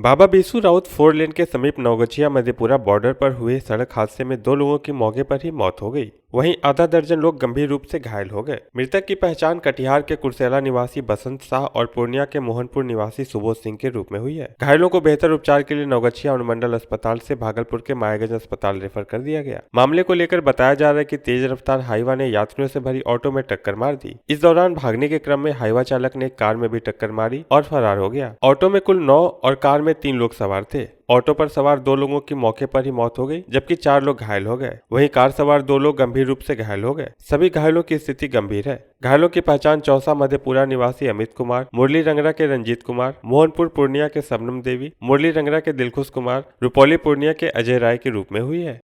बाबा बिसु राउत 4 लेन के समीप नवगछिया मधेपुरा बॉर्डर पर हुए सड़क हादसे में 2 लोगों की मौके पर ही मौत हो गई। वहीं आधा दर्जन लोग गंभीर रूप से घायल हो गए। मृतक की पहचान कटिहार के कुर्सेला निवासी बसंत शाह और पूर्णिया के मोहनपुर निवासी सुबोध सिंह के रूप में हुई है। घायलों को बेहतर उपचार के लिए नवगछिया अनुमंडल अस्पताल से भागलपुर के मायागंज अस्पताल रेफर कर दिया गया। मामले को लेकर बताया जा रहा है कि तेज रफ्तार हाईवा ने यात्रियों से भरी ऑटो में टक्कर मार दी। इस दौरान भागने के क्रम में हाईवा चालक ने कार में भी टक्कर मारी और फरार हो गया। ऑटो में कुल 9 और कार में 3 लोग सवार थे। ऑटो पर सवार 2 लोगों की मौके पर ही मौत हो गई, जबकि 4 लोग घायल हो गए। वहीं कार सवार 2 लोग गंभीर रूप से घायल हो गए। सभी घायलों की स्थिति गंभीर है। घायलों की पहचान चौसा मधेपुरा निवासी अमित कुमार, मुरली रंगरा के रंजीत कुमार, मोहनपुर पूर्णिया के सबनम देवी, मुरली रंगरा के दिलखुश कुमार, रुपौली पूर्णिया के अजय राय के रूप में हुई है।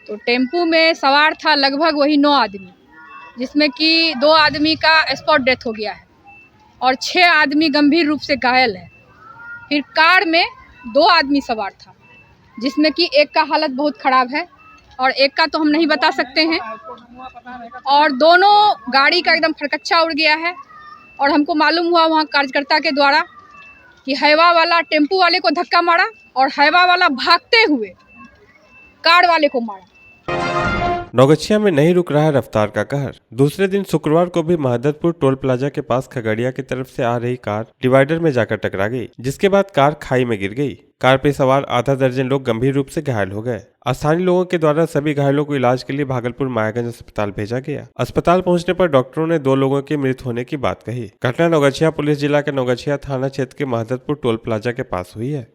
तो टेम्पू में सवार था लगभग वही 9 आदमी, जिसमें कि 2 आदमी का स्पॉट डेथ हो गया है और 6 आदमी गंभीर रूप से घायल है। फिर कार में 2 आदमी सवार था, जिसमें कि एक का हालत बहुत खराब है और एक का तो हम नहीं बता सकते हैं। और दोनों गाड़ी का एकदम फरकच्चा उड़ गया है और हमको मालूम हुआ वहाँ कार्यकर्ता के द्वारा कि हाईवा वाला टेम्पू वाले को धक्का मारा और हाईवा वाला भागते हुए कार वाले को मारा। नवगछिया में नहीं रुक रहा रफ्तार का कहर। दूसरे दिन शुक्रवार को भी महदतपुर टोल प्लाजा के पास खगड़िया की तरफ से आ रही कार डिवाइडर में जाकर टकरा गई, जिसके बाद कार खाई में गिर गई। कार पे सवार आधा दर्जन लोग गंभीर रूप से घायल हो गए। स्थानीय लोगों के द्वारा सभी घायलों को इलाज के लिए भागलपुर मायागंज अस्पताल भेजा गया। अस्पताल पहुंचने पर डॉक्टरों ने 2 लोगों की मृत होने की बात कही। घटना नवगछिया पुलिस जिला के नवगछिया थाना क्षेत्र के महदतपुर टोल प्लाजा के पास हुई है।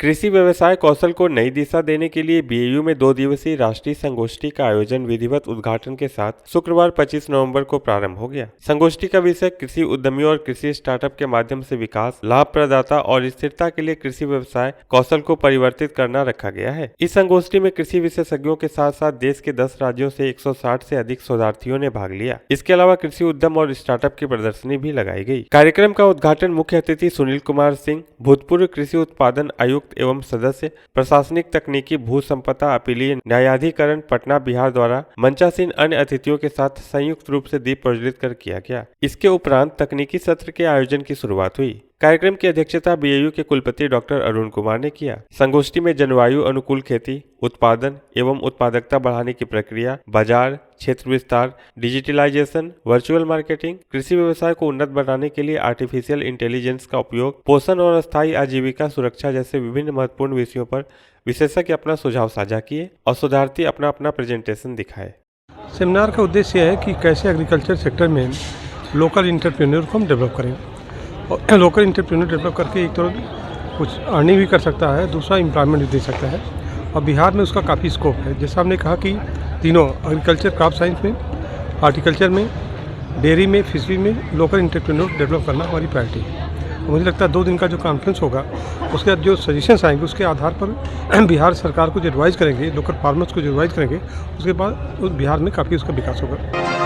कृषि व्यवसाय कौशल को नई दिशा देने के लिए बीएयू में 2 दिवसीय राष्ट्रीय संगोष्ठी का आयोजन विधिवत उद्घाटन के साथ शुक्रवार 25 नवंबर को प्रारंभ हो गया। संगोष्ठी का विषय कृषि उद्यमियों और कृषि स्टार्टअप के माध्यम से विकास, लाभ प्रदाता और स्थिरता के लिए कृषि व्यवसाय कौशल को परिवर्तित करना रखा गया है। इस संगोष्ठी में कृषि विशेषज्ञों के साथ साथ देश के 10 राज्यों से 160 से अधिक शोधार्थियों ने भाग लिया। इसके अलावा कृषि उद्यम और स्टार्टअप की प्रदर्शनी भी लगाई गई। कार्यक्रम का उद्घाटन मुख्य अतिथि सुनील कुमार सिंह, भूतपूर्व कृषि उत्पादन आयुक्त एवं सदस्य प्रशासनिक तकनीकी भू संपदा अपीलीय न्यायाधिकरण पटना बिहार द्वारा मंचासीन अन्य अतिथियों के साथ संयुक्त रूप से दीप प्रज्वलित कर किया गया। इसके उपरांत तकनीकी सत्र के आयोजन की शुरुआत हुई। कार्यक्रम की अध्यक्षता बीएयू के कुलपति डॉक्टर अरुण कुमार ने किया। संगोष्ठी में जलवायु अनुकूल खेती, उत्पादन एवं उत्पादकता बढ़ाने की प्रक्रिया, बाजार क्षेत्र विस्तार, डिजिटलाइजेशन, वर्चुअल मार्केटिंग, कृषि व्यवसाय को उन्नत बनाने के लिए आर्टिफिशियल इंटेलिजेंस का उपयोग, पोषण और स्थायी आजीविका सुरक्षा जैसे विभिन्न महत्वपूर्ण विषयों पर विशेषज्ञ अपना सुझाव साझा किए और शोधार्थी अपना अपना प्रेजेंटेशन दिखाए। सेमिनार का उद्देश्य है कि कैसे एग्रीकल्चर सेक्टर में लोकल इंटरप्रेन्योर को हम डेवलप करें और लोकल इंटरप्रेन्योर डेवलप करके एक तो कुछ अर्निंग भी कर सकता है, दूसरा एम्प्लॉयमेंट भी दे सकता है और बिहार में उसका काफ़ी स्कोप है। जैसा हमने कहा कि तीनों एग्रीकल्चर, क्रॉप साइंस में, हार्टिकल्चर में, डेयरी में, फिशरी में लोकल इंटरप्रेन्योर डेवलप करना हमारी प्रायोरिटी है। मुझे लगता है 2 दिन का जो कॉन्फ्रेंस होगा उसके बाद जो सजेशंस आएंगे उसके आधार पर बिहार सरकार को जो एडवाइस करेंगे, लोकल फार्मर्स को जो एडवाइस करेंगे, उसके बाद उस बिहार में काफ़ी उसका विकास होगा।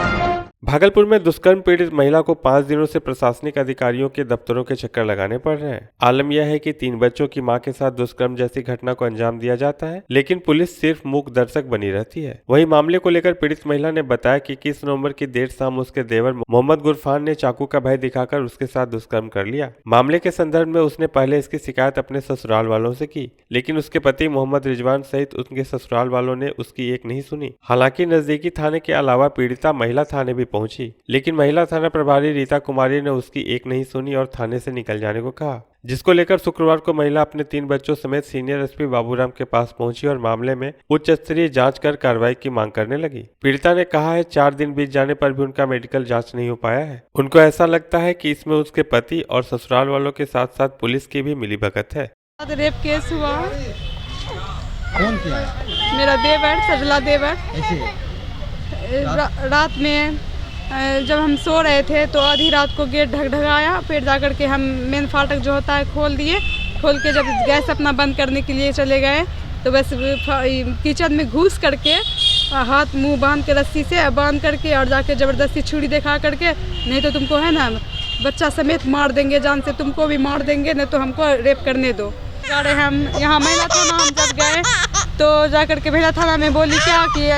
भागलपुर में दुष्कर्म पीड़ित महिला को 5 दिनों से प्रशासनिक अधिकारियों के दफ्तरों के चक्कर लगाने पड़ रहे हैं। आलम यह है कि 3 बच्चों की मां के साथ दुष्कर्म जैसी घटना को अंजाम दिया जाता है, लेकिन पुलिस सिर्फ मूक दर्शक बनी रहती है। वहीं मामले को लेकर पीड़ित महिला ने बताया कि 21 नवंबर की देर शाम उसके देवर मोहम्मद गुरफान ने चाकू का भय दिखाकर उसके साथ दुष्कर्म कर लिया। मामले के संदर्भ में उसने पहले इसकी शिकायत अपने ससुराल वालों से की, लेकिन उसके पति मोहम्मद रिजवान सहित उनके ससुराल वालों ने उसकी एक नहीं सुनी। हालांकि नजदीकी थाने के अलावा पीड़िता महिला थाने भी पहुंची, लेकिन महिला थाना प्रभारी रीता कुमारी ने उसकी एक नहीं सुनी और थाने से निकल जाने को कहा, जिसको लेकर शुक्रवार को महिला अपने 3 बच्चों समेत सीनियर एसपी बाबूराम के पास पहुंची और मामले में उच्च स्तरीय जांच कर कार्रवाई की मांग करने लगी। पीड़िता ने कहा है 4 दिन बीत जाने पर भी उनका मेडिकल जांच नहीं हो पाया है। उनको ऐसा लगता है कि इसमें उसके पति और ससुराल वालों के साथ साथ पुलिस की भी मिलीभगत है। रेप केस हुआ। कौन किया? मेरा देवर, सजला देवर। रात में जब हम सो रहे थे तो आधी रात को गेट ढकढकाया, फिर जाकर के हम मेन फाटक जो होता है खोल दिए। खोल के जब गैस अपना बंद करने के लिए चले गए तो बस किचन में घुस करके हाथ मुंह बांध के रस्सी से बांध करके और जाके ज़बरदस्ती छुरी दिखा करके, नहीं तो तुमको है ना बच्चा समेत मार देंगे, जान से तुमको भी मार देंगे, नहीं तो हमको रेप करने दो। अरे हम यहाँ महिला थाना हम जब गए तो जाकर के महिला थाना में बोली क्या कि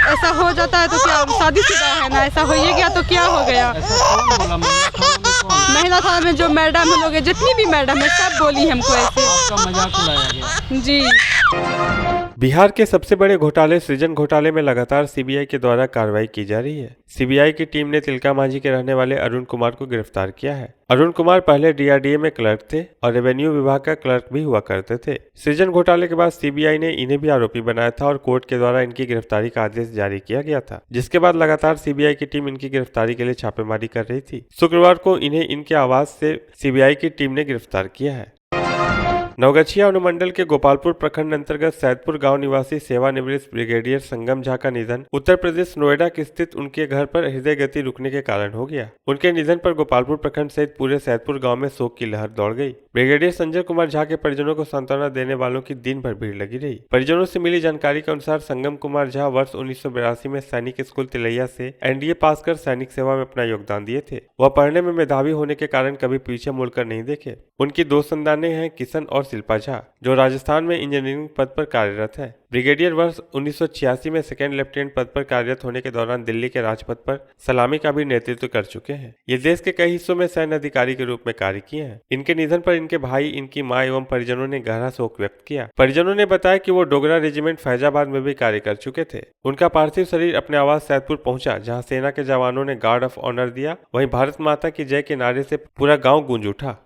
ऐसा हो जाता है तो क्या शादीशुदा है ना, ऐसा हो ही गया तो क्या हो गया। महिला थाना में जो मैडम लोग हैं, जितनी भी मैडम है, सब बोली हमको ऐसे। आपका मजाक उड़ाया गया। जी। बिहार के सबसे बड़े घोटाले सृजन घोटाले में लगातार सीबीआई के द्वारा कार्रवाई की जा रही है। सीबीआई की टीम ने तिलका मांझी के रहने वाले अरुण कुमार को गिरफ्तार किया है। अरुण कुमार पहले डीआरडीए में क्लर्क थे और रेवेन्यू विभाग का क्लर्क भी हुआ करते थे। सृजन घोटाले के बाद सीबीआई ने इन्हें भी आरोपी बनाया था और कोर्ट के द्वारा इनकी गिरफ्तारी का आदेश जारी किया गया था, जिसके बाद लगातार सीबीआई की टीम इनकी गिरफ्तारी के लिए छापेमारी कर रही थी। शुक्रवार को इन्हें इनके आवास से सीबीआई की टीम ने गिरफ्तार किया है। नवगछिया अनुमंडल के गोपालपुर प्रखंड अंतर्गत सैदपुर गांव निवासी सेवानिवृत्त ब्रिगेडियर संगम झा का निधन उत्तर प्रदेश नोएडा के स्थित उनके घर पर हृदय गति रुकने के कारण हो गया। उनके निधन पर गोपालपुर प्रखंड सहित पूरे सैदपुर गांव में शोक की लहर दौड़ गई। ब्रिगेडियर संजय कुमार झा के परिजनों को सांत्वना देने वालों की दिन भर भीड़ लगी रही। परिजनों से मिली जानकारी के अनुसार संगम कुमार झा वर्ष 1982 में सैनिक स्कूल तिलैया से एनडीए पास कर सैनिक सेवा में अपना योगदान दिए थे। वह पढ़ने में मेधावी होने के कारण कभी पीछे मुड़कर नहीं देखे। उनकी दो संतानें हैं, किशन और शिल्पा झा, जो राजस्थान में इंजीनियरिंग पद पर कार्यरत है। ब्रिगेडियर वर्ष 1986 में सेकेंड लेफ्टिनेंट पद पर कार्यरत होने के दौरान दिल्ली के राजपथ पर सलामी का भी नेतृत्व कर चुके हैं। ये देश के कई हिस्सों में सैन्य अधिकारी के रूप में कार्य किए हैं। इनके निधन पर इनके भाई, इनकी मां एवं परिजनों ने गहरा शोक व्यक्त किया। परिजनों ने बताया कि वो डोगरा रेजिमेंट फैजाबाद में भी कार्य कर चुके थे। उनका पार्थिव शरीर अपने आवास सैदपुर पहुंचा, जहां सेना के जवानों ने गार्ड ऑफ ऑनर दिया। वहीं भारत माता की जय के नारे से पूरा गाँव गूंज उठा।